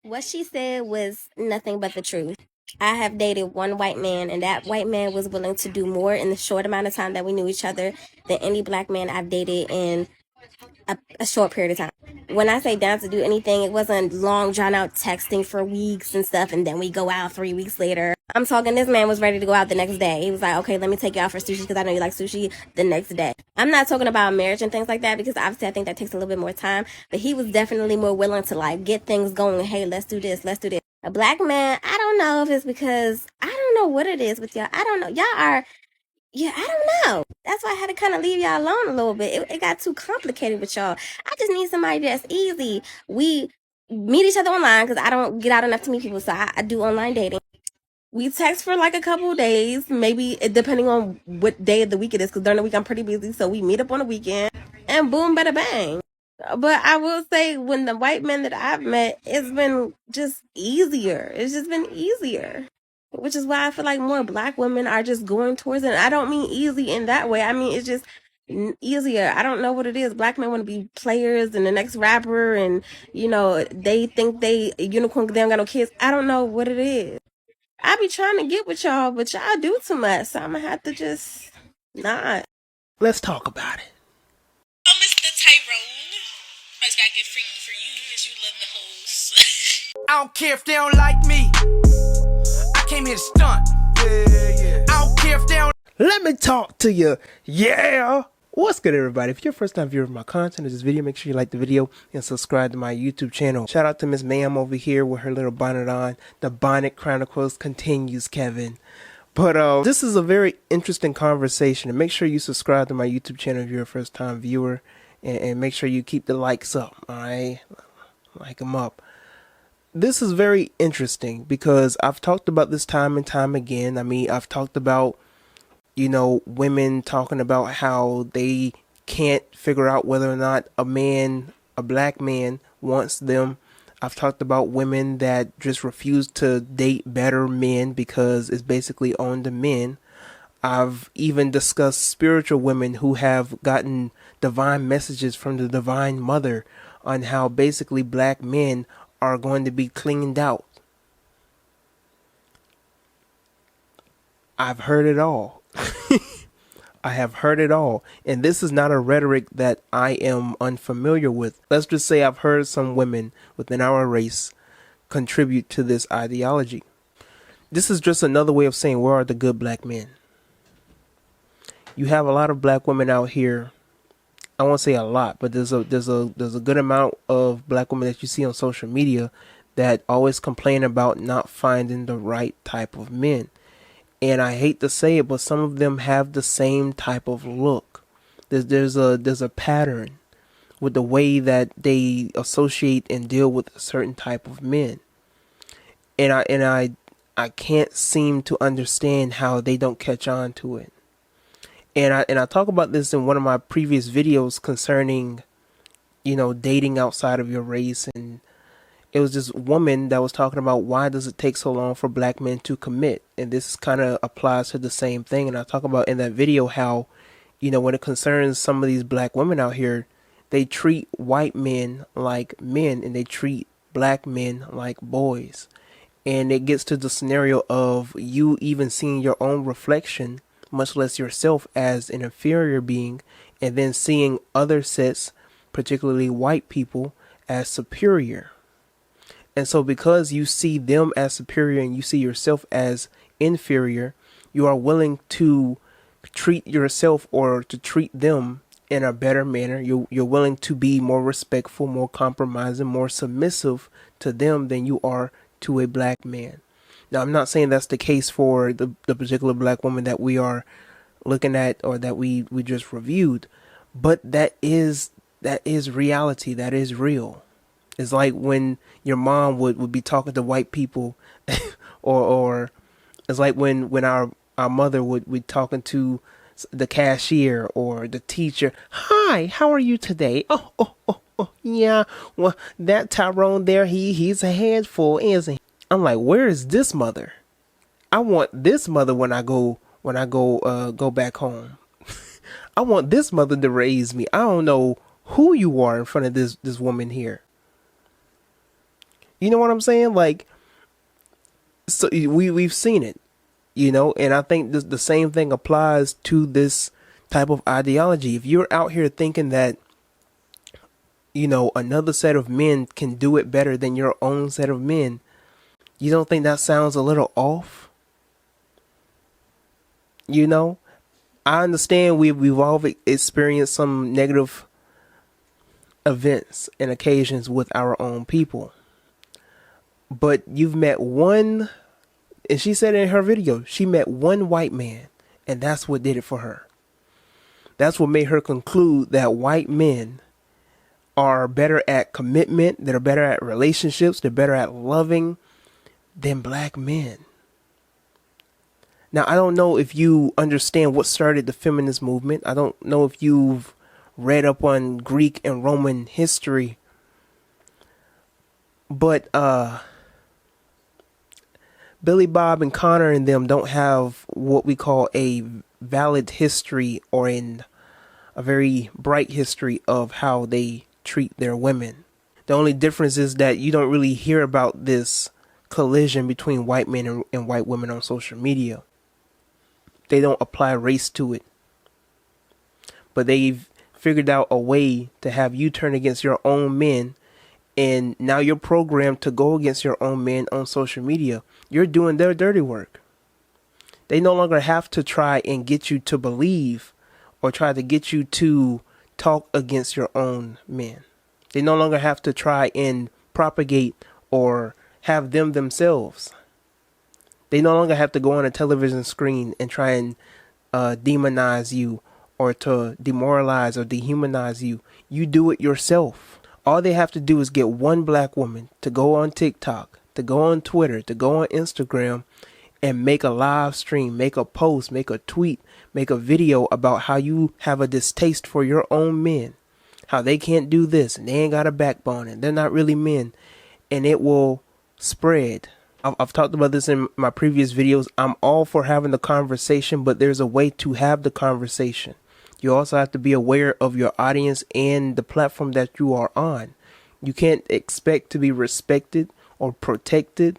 What she said was nothing but the truth. I have dated one white man, and that white man was willing to do more in the short amount of time that we knew each other than any black man I've dated in a short period of time. When I say down to do anything, it wasn't long drawn out texting for weeks and stuff, and then we go out 3 weeks later. I'm talking, this man was ready to go out the next day. He was like, okay, let me take you out for sushi because I know you like sushi the next day. I'm not talking about marriage and things like that because obviously I think that takes a little bit more time, but he was definitely more willing to like get things going. Hey, let's do this, let's do this. A black man, I don't know if it's because I don't know what it is with y'all. I don't know. Y'all are, yeah, I don't know. That's why I had to kind of leave y'all alone a little bit. It got too complicated with y'all. I just need somebody that's easy. We meet each other online because I don't get out enough to meet people, so I do online dating. We text for like a couple of days, maybe depending on what day of the week it is, because during the week I'm pretty busy, so we meet up on the weekend, and boom, bada bang. But I will say, when the white men that I've met, it's been just easier. It's just been easier. Which is why I feel like more black women are just going towards it. I don't mean easy in that way. I mean, it's just easier. I don't know what it is. Black men want to be players and the next rapper, and they think they unicorn. They don't got no kids. I don't know what it is. I be trying to get with y'all, but y'all do too much, so I'm gonna have to just not. Let's talk about it. Oh, Mr. Tyrone. I just gotta get freaky for you because you love the hoes. I don't care if they don't like me. I came here to stunt. Yeah. I don't care if they don't. Let me talk to you. Yeah. What's good, everybody? If you're first time viewer of my content or this video, make sure you like the video and subscribe to my YouTube channel. Shout out to Miss Ma'am over here with her little bonnet on. The Bonnet Chronicles continues, Kevin. But this is a very interesting conversation, and make sure you subscribe to my YouTube channel if you're a first time viewer, and make sure you keep the likes up. Alright, like them up. This is very interesting because I've talked about this time and time again. I mean, I've talked about women talking about how they can't figure out whether or not a black man wants them. I've talked about women that just refuse to date better men because it's basically on the men. I've even discussed spiritual women who have gotten divine messages from the divine mother on how basically black men are going to be cleaned out. I've heard it all. I have heard it all, and this is not a rhetoric that I am unfamiliar with. Let's just say I've heard some women within our race contribute to this ideology. This is just another way of saying, where are the good black men? You have a lot of black women out here. I won't say a lot, but there's a good amount of black women that you see on social media that always complain about not finding the right type of men. And I hate to say it, but some of them have the same type of look. There's a pattern with the way that they associate and deal with a certain type of men. And I can't seem to understand how they don't catch on to it. And I talk about this in one of my previous videos concerning, dating outside of your race, and it was this woman that was talking about why does it take so long for black men to commit, and this kind of applies to the same thing. And I talk about in that video how, when it concerns some of these black women out here, they treat white men like men and they treat black men like boys, and it gets to the scenario of you even seeing your own reflection, much less yourself, as an inferior being, and then seeing other sets, particularly white people, as superior. And so because you see them as superior and you see yourself as inferior, you are willing to treat yourself or to treat them in a better manner. You're willing to be more respectful, more compromising, more submissive to them than you are to a black man. Now, I'm not saying that's the case for the particular black woman that we are looking at or that we just reviewed, but that is reality. That is real. It's like when your mom would be talking to white people or it's like when our mother would be talking to the cashier or the teacher. Hi, how are you today? Oh, yeah. Well, that Tyrone there, he's a handful, isn't he? I'm like, where is this mother? I want this mother when I go back home. I want this mother to raise me. I don't know who you are in front of this woman here. You know what I'm saying? Like, so we've seen it, you know, and I think the same thing applies to this type of ideology. If you're out here thinking that, you know, another set of men can do it better than your own set of men, you don't think that sounds a little off? You know, I understand we've all experienced some negative events and occasions with our own people, but you've met one, and she said in her video, she met one white man, and that's what did it for her. That's what made her conclude that white men are better at commitment, they're better at relationships, they're better at loving than black men. Now, I don't know if you understand what started the feminist movement. I don't know if you've read up on Greek and Roman history, but Billy Bob and Connor and them don't have what we call a valid history or a very bright history of how they treat their women. The only difference is that you don't really hear about this collision between white men and white women on social media. They don't apply race to it. But they've figured out a way to have you turn against your own men, and now you're programmed to go against your own men on social media. You're doing their dirty work. They no longer have to try and get you to believe or try to get you to talk against your own men. They no longer have to try and propagate or have them themselves. They no longer have to go on a television screen and try and demonize you or to demoralize or dehumanize you. You do it yourself. All they have to do is get one black woman to go on TikTok, to go on Twitter, to go on Instagram, and make a live stream, make a post, make a tweet, make a video about how you have a distaste for your own men, how they can't do this and they ain't got a backbone and they're not really men, and it will spread. I've talked about this in my previous videos. I'm all for having the conversation, but there's a way to have the conversation. You also have to be aware of your audience and the platform that you are on. You can't expect to be respected or protected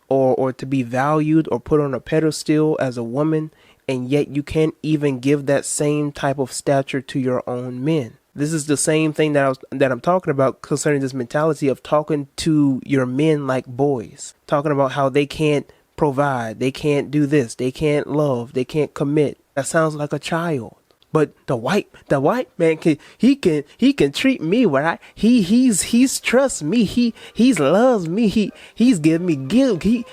or to be valued or put on a pedestal as a woman, and yet you can't even give that same type of stature to your own men. This is the same thing that I'm talking about concerning this mentality of talking to your men like boys, talking about how they can't provide, they can't do this, they can't love, they can't commit. That sounds like a child. But the white man can treat me where he's trust me, he's loves me, he's giving me guilt, he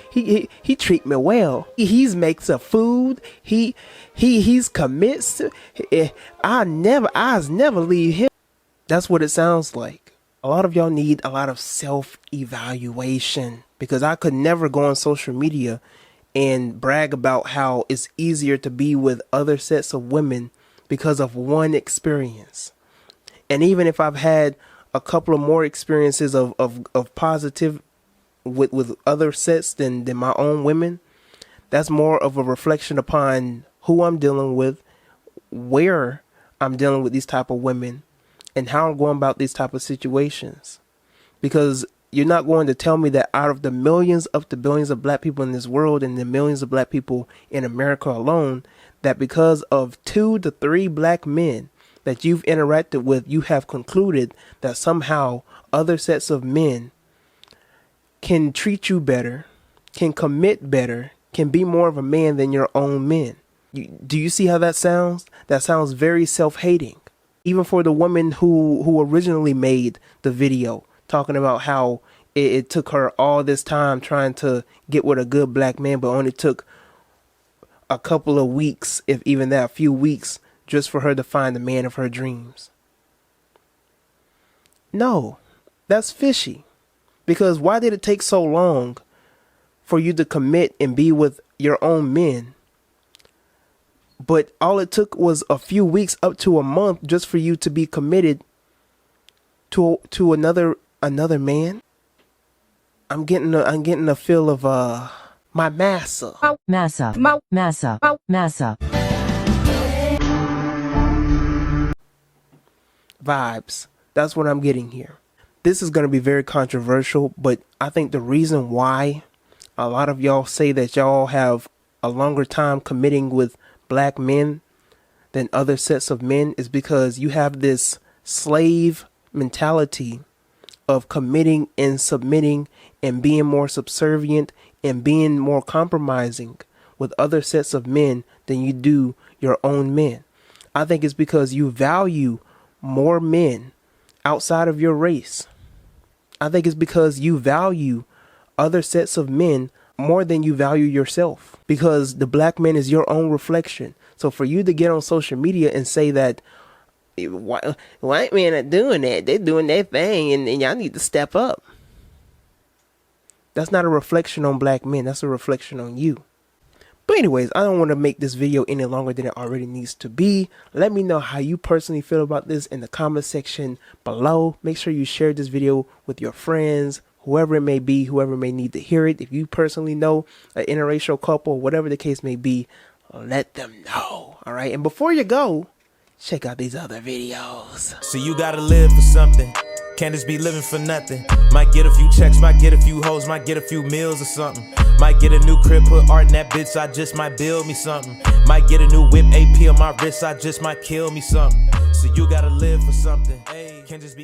treat me well, he's makes a food, he's commits to, I never leave him. That's what it sounds like. A lot of y'all need a lot of self-evaluation, because I could never go on social media and brag about how it's easier to be with other sets of women because of one experience. And even if I've had a couple of more experiences of positive with other sets than my own women, that's more of a reflection upon who I'm dealing with, where I'm dealing with these type of women, and how I'm going about these type of situations. Because you're not going to tell me that out of the millions up to billions of black people in this world and the millions of black people in America alone, that because of 2 to 3 black men that you've interacted with, you have concluded that somehow other sets of men can treat you better, can commit better, can be more of a man than your own men. Do you see how that sounds? That sounds very self-hating. Even for the woman who originally made the video, talking about how it took her all this time trying to get with a good black man, but only took a couple of weeks, if even that, a few weeks, just for her to find the man of her dreams. No, that's fishy. Because why did it take so long for you to commit and be with your own men? But all it took was a few weeks up to a month just for you to be committed to another man. I'm getting a feel of my massa. Vibes. That's what I'm getting here. This is going to be very controversial, but I think the reason why a lot of y'all say that y'all have a longer time committing with black men than other sets of men is because you have this slave mentality of committing and submitting and being more subservient and being more compromising with other sets of men than you do your own men. I think it's because you value more men outside of your race. I think it's because you value other sets of men more than you value yourself, because the black man is your own reflection. So for you to get on social media and say that white men are doing that, they're doing their thing, and y'all need to step up, that's not a reflection on black men. That's a reflection on you. But anyways, I don't want to make this video any longer than it already needs to be. Let me know how you personally feel about this in the comment section below. Make sure you share this video with your friends, whoever it may be, whoever may need to hear it. If you personally know an interracial couple, whatever the case may be, let them know. All right. And before you go, check out these other videos. So you gotta live for something. Can't just be living for nothing. Might get a few checks, might get a few hoes, might get a few meals or something. Might get a new crib, put art in that bitch, I just might build me something. Might get a new whip, AP on my wrist, I just might kill me something. So you gotta live for something. Can't just be